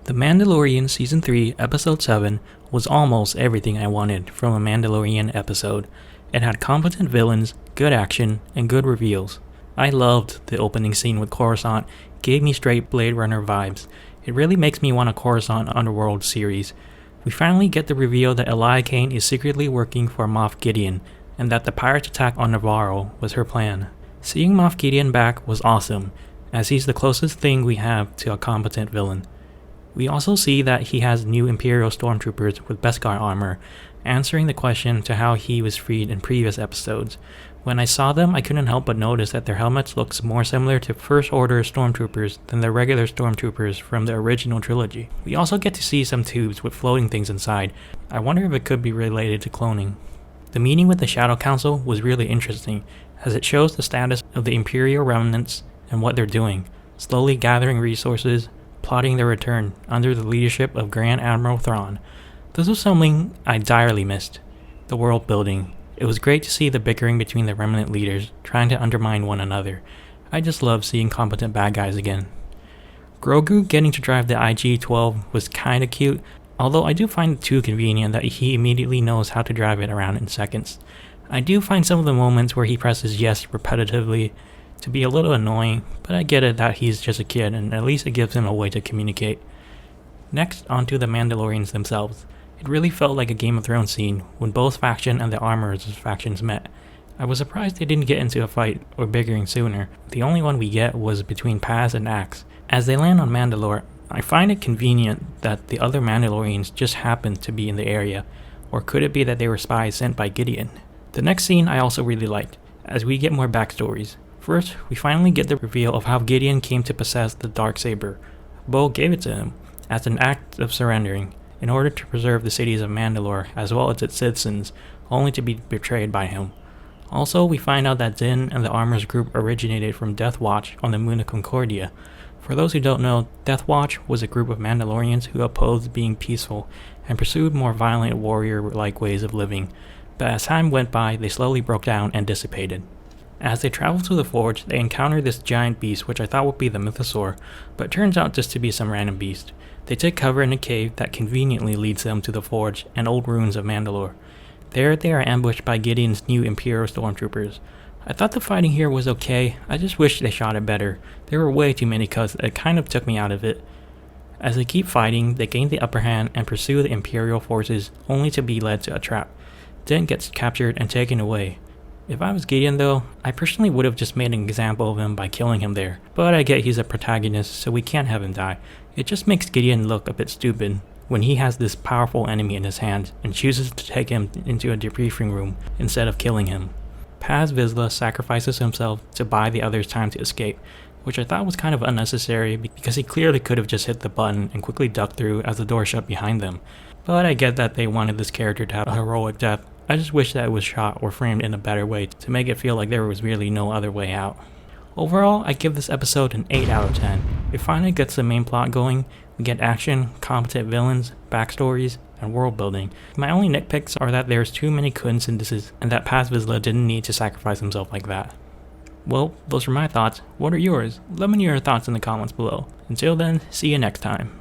The Mandalorian Season 3, Episode 7 was almost everything I wanted from a Mandalorian episode. It had competent villains, good action, and good reveals. I loved the opening scene with Coruscant, gave me straight Blade Runner vibes. It really makes me want a Coruscant Underworld series. We finally get the reveal that Elia Kane is secretly working for Moff Gideon, and that the pirates' attack on Navarro was her plan. Seeing Moff Gideon back was awesome, as he's the closest thing we have to a competent villain. We also see that he has new Imperial stormtroopers with Beskar armor, answering the question to how he was freed in previous episodes. When I saw them, I couldn't help but notice that their helmets looked more similar to First Order stormtroopers than the regular stormtroopers from the original trilogy. We also get to see some tubes with floating things inside. I wonder if it could be related to cloning. The meeting with the Shadow Council was really interesting, as it shows the status of the Imperial remnants and what they're doing, slowly gathering resources, plotting their return under the leadership of Grand Admiral Thrawn. This was something I direly missed. The world building. It was great to see the bickering between the remnant leaders, trying to undermine one another. I just love seeing competent bad guys again. Grogu getting to drive the IG-12 was kinda cute, although I do find it too convenient that he immediately knows how to drive it around in seconds. I do find some of the moments where he presses yes repetitively to be a little annoying, but I get it that he's just a kid and at least it gives him a way to communicate. Next, onto the Mandalorians themselves. It really felt like a Game of Thrones scene when both faction and the armorers' factions met. I was surprised they didn't get into a fight or bickering sooner. The only one we get was between Paz and Axe. As they land on Mandalore, I find it convenient that the other Mandalorians just happened to be in the area, or could it be that they were spies sent by Gideon? The next scene I also really liked, as we get more backstories. First, we finally get the reveal of how Gideon came to possess the Darksaber. Bo gave it to him, as an act of surrendering, in order to preserve the cities of Mandalore as well as its citizens, only to be betrayed by him. Also, we find out that Din and the Armor's group originated from Death Watch on the moon of Concordia. For those who don't know, Death Watch was a group of Mandalorians who opposed being peaceful and pursued more violent warrior-like ways of living, but as time went by, they slowly broke down and dissipated. As they travel to the forge, they encounter this giant beast which I thought would be the Mythosaur, but turns out just to be some random beast. They take cover in a cave that conveniently leads them to the forge and old ruins of Mandalore. There they are ambushed by Gideon's new Imperial stormtroopers. I thought the fighting here was okay, I just wish they shot it better. There were way too many cuts that kind of took me out of it. As they keep fighting, they gain the upper hand and pursue the Imperial forces, only to be led to a trap. Din gets captured and taken away. If I was Gideon though, I personally would have just made an example of him by killing him there, but I get he's a protagonist so we can't have him die. It just makes Gideon look a bit stupid when he has this powerful enemy in his hands and chooses to take him into a debriefing room instead of killing him. Paz Visla sacrifices himself to buy the others time to escape, which I thought was kind of unnecessary because he clearly could have just hit the button and quickly ducked through as the door shut behind them. But I get that they wanted this character to have a heroic death. I just wish that it was shot or framed in a better way to make it feel like there was really no other way out. Overall, I give this episode an 8 out of 10. It finally gets the main plot going, we get action, competent villains, backstories, and world building. My only nitpicks are that there's too many coincidences and that Paz Vizsla didn't need to sacrifice himself like that. Well, those are my thoughts. What are yours? Let me know your thoughts in the comments below. Until then, see you next time.